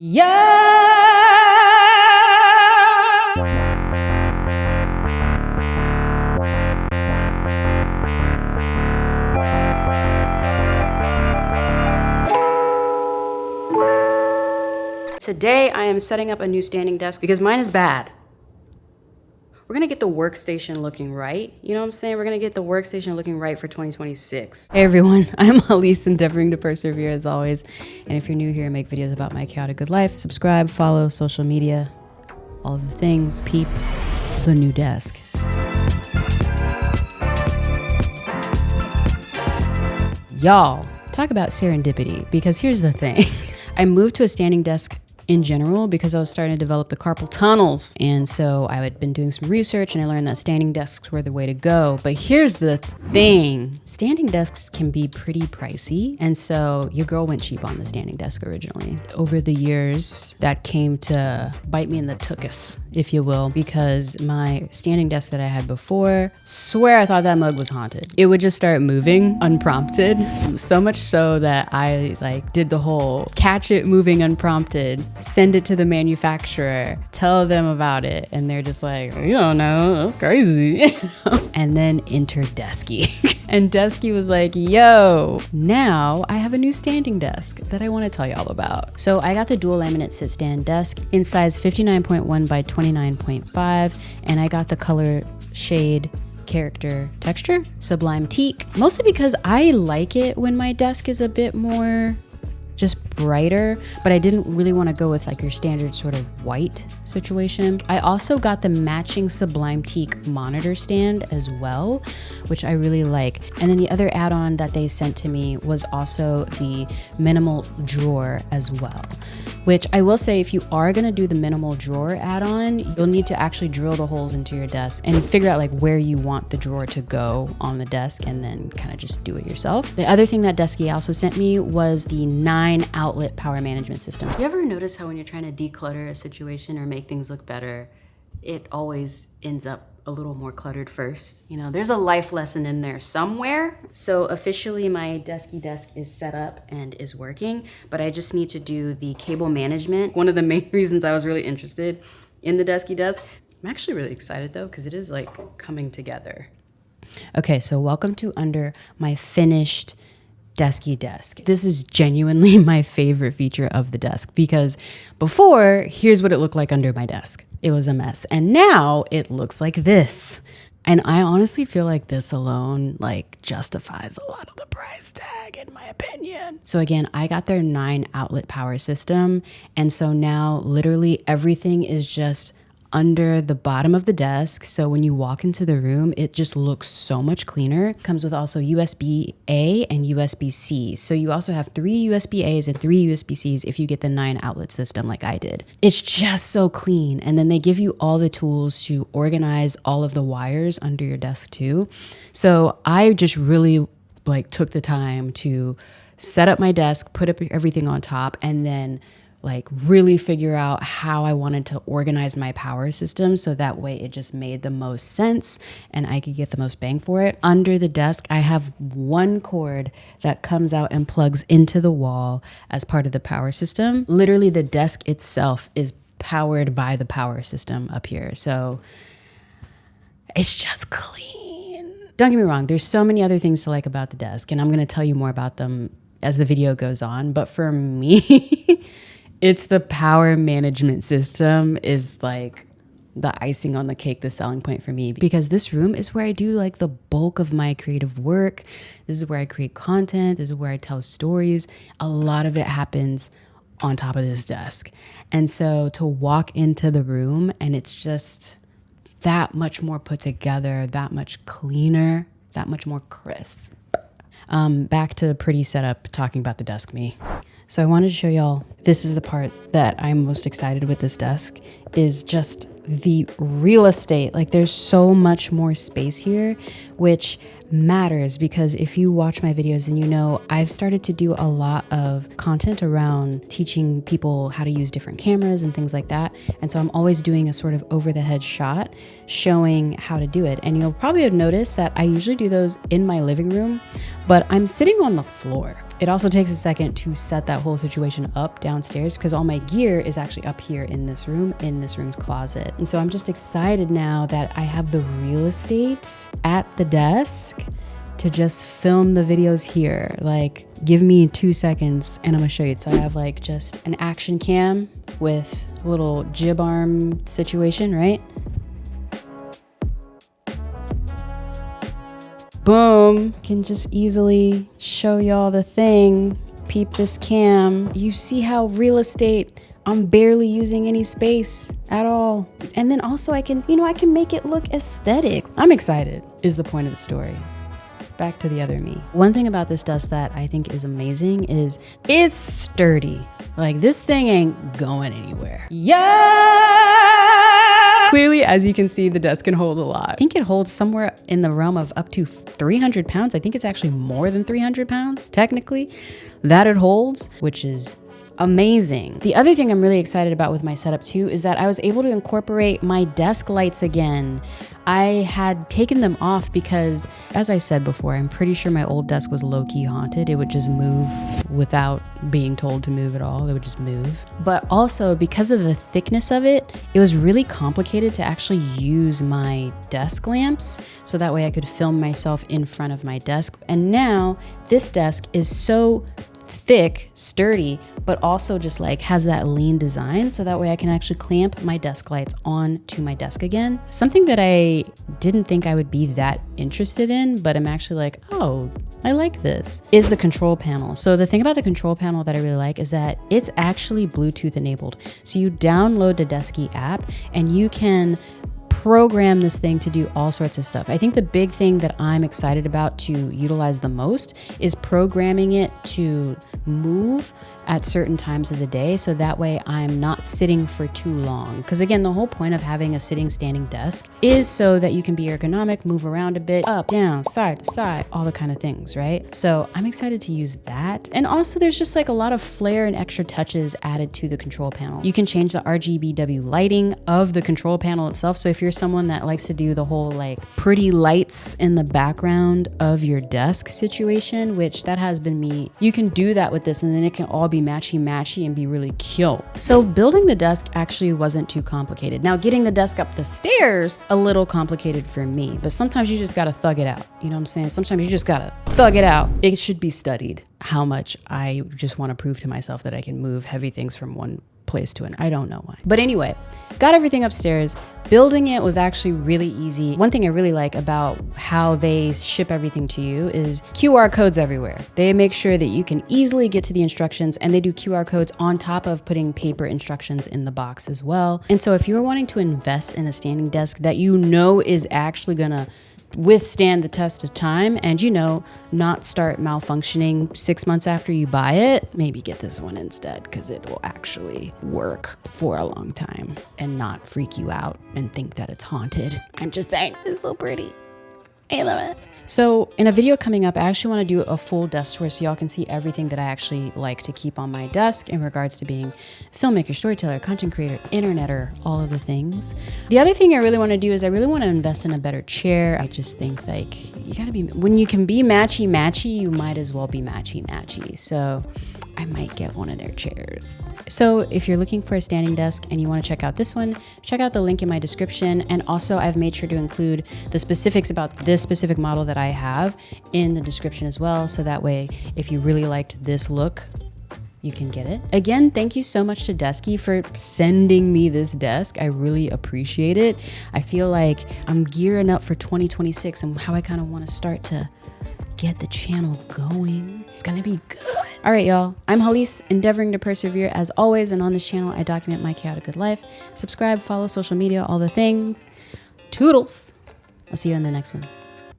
Yeah. Today I am setting up a new standing desk because mine is bad. We're gonna get the workstation looking right. You know what I'm saying? We're gonna get the workstation looking right for 2026. Hey everyone, I'm Hallease, endeavoring to persevere as always. And if you're new here, I make videos about my chaotic good life. Subscribe, follow, social media, all of the things. Peep the new desk. Y'all, talk about serendipity, because here's the thing. I moved to a standing desk in general because I was starting to develop the carpal tunnels. And so I had been doing some research and I learned that standing desks were the way to go. But here's the thing. Standing desks can be pretty pricey. And so your girl went cheap on the standing desk originally. Over the years, that came to bite me in the tuchus, if you will, because my standing desk that I had before, swear I thought that mug was haunted. It would just start moving unprompted. So much so that I did the whole catch it moving unprompted, send it to the manufacturer, tell them about it, and they're just like, you don't know, that's crazy. And then enter Desky. And Desky was like, yo, now I have a new standing desk that I want to tell you all about. So I got the dual laminate sit stand desk in size 59.1 by 29.5, and I got the color shade character texture, Sublime Teak, mostly because I like it when my desk is a bit more just brighter, but I didn't really want to go with your standard sort of white situation. I also got the matching Sublime Teak monitor stand as well, which I really like. And then the other add-on that they sent to me was also the minimal drawer as well, which I will say, if you are gonna do the minimal drawer add-on, you'll need to actually drill the holes into your desk and figure out where you want the drawer to go on the desk, and then kind of just do it yourself. The other thing that Desky also sent me was the 9-outlet power management system. You ever notice how when you're trying to declutter a situation or make things look better, it always ends up a little more cluttered first? You know, there's a life lesson in there somewhere. So officially my Desky desk is set up and is working, but I just need to do the cable management. One of the main reasons I was really interested in the Desky desk. I'm actually really excited though, because it is coming together. Okay, so welcome to under my finished Desky desk. This is genuinely my favorite feature of the desk, because before, here's what it looked like under my desk. It was a mess. And now it looks like this. And I honestly feel like this alone justifies a lot of the price tag, in my opinion. So again, I got their 9-outlet power system. And so now literally everything is just under the bottom of the desk. So when you walk into the room, it just looks so much cleaner. It comes with also USB-A and USB-C. So you also have 3 USB-As and 3 USB-Cs if you get the 9-outlet system like I did. It's just so clean. And then they give you all the tools to organize all of the wires under your desk too. So I just really took the time to set up my desk, put up everything on top, and then really figure out how I wanted to organize my power system, so that way it just made the most sense and I could get the most bang for it. Under the desk, I have one cord that comes out and plugs into the wall as part of the power system. Literally the desk itself is powered by the power system up here. So it's just clean. Don't get me wrong, there's so many other things to like about the desk, and I'm gonna tell you more about them as the video goes on. But for me, it's the power management system is the icing on the cake, the selling point for me, because this room is where I do the bulk of my creative work. This is where I create content. This is where I tell stories. A lot of it happens on top of this desk. And so to walk into the room and it's just that much more put together, that much cleaner, that much more crisp. Back to pretty setup, talking about the desk me. So I wanted to show y'all, this is the part that I'm most excited with this desk, is just the real estate. There's so much more space here, which matters, because if you watch my videos, then you know I've started to do a lot of content around teaching people how to use different cameras and things like that. And so I'm always doing a sort of over the head shot showing how to do it. And you'll probably have noticed that I usually do those in my living room, but I'm sitting on the floor. It also takes a second to set that whole situation up downstairs because all my gear is actually up here in this room's closet. And so I'm just excited now that I have the real estate at the desk to just film the videos here. Like, give me 2 seconds and I'm gonna show you. So I have like just an action cam with a little jib arm situation, right? Boom, can just easily show y'all the thing. Peep this cam. You see how real estate, I'm barely using any space at all. And then also I can make it look aesthetic. I'm excited is the point of the story. Back to the other me. One thing about this desk that I think is amazing is it's sturdy. Like, this thing ain't going anywhere. Yeah! Clearly, as you can see, the desk can hold a lot. I think it holds somewhere in the realm of up to 300 pounds. I think it's actually more than 300 pounds, technically, that it holds, which is amazing. The other thing I'm really excited about with my setup too is that I was able to incorporate my desk lights again. I had taken them off because, as I said before, I'm pretty sure my old desk was low-key haunted. It would just move without being told to move at all. It would just move. But also, because of the thickness of it, it was really complicated to actually use my desk lamps so that way I could film myself in front of my desk. And now this desk is so thick, sturdy, but also just like has that lean design so that way I can actually clamp my desk lights onto my desk again. Something that I didn't think I would be that interested in, but I'm actually like, oh, I like this, is the control panel. So the thing about the control panel that I really like is that it's actually Bluetooth enabled. So you download the Desky app and you can program this thing to do all sorts of stuff. I think the big thing that I'm excited about to utilize the most is programming it to move at certain times of the day so that way I'm not sitting for too long. Because again, the whole point of having a sitting standing desk is so that you can be ergonomic, move around a bit, up, down, side to side, all the kind of things, right? So I'm excited to use that. And also there's just like a lot of flair and extra touches added to the control panel. You can change the RGBW lighting of the control panel itself. So if you're someone that likes to do the whole like pretty lights in the background of your desk situation, which that has been me, you can do that with this and then it can all be matchy and be really cute. So building the desk actually wasn't too complicated. Now getting the desk up the stairs, a little complicated for me, but sometimes you just gotta thug it out. You know what I'm saying? Sometimes you just gotta thug it out. It should be studied how much I just want to prove to myself that I can move heavy things from one place to another. I don't know why. But anyway, got everything upstairs. Building it was actually really easy. One thing I really like about how they ship everything to you is QR codes everywhere. They make sure that you can easily get to the instructions and they do QR codes on top of putting paper instructions in the box as well. And so if you're wanting to invest in a standing desk that you know is actually gonna withstand the test of time and not start malfunctioning 6 months after you buy it, maybe get this one instead because it will actually work for a long time and not freak you out and think that it's haunted. I'm just saying, it's so pretty. I love it. So in a video coming up, I actually want to do a full desk tour so y'all can see everything that I actually like to keep on my desk in regards to being filmmaker, storyteller, content creator, interneter, all of the things. The other thing I really want to do is I really want to invest in a better chair. I just think like you gotta be, when you can be matchy, you might as well be matchy. So I might get one of their chairs. So if you're looking for a standing desk and you want to check out this one, check out the link in my description. And also I've made sure to include the specifics about this specific model that I have in the description as well. So that way, if you really liked this look, you can get it. Again, thank you so much to Desky for sending me this desk. I really appreciate it. I feel like I'm gearing up for 2026 and how I kind of want to start to get the channel going. It's gonna be good. All right, y'all. I'm Hallease, endeavoring to persevere as always, and on this channel, I document my chaotic good life. Subscribe, follow social media, all the things. Toodles. I'll see you in the next one.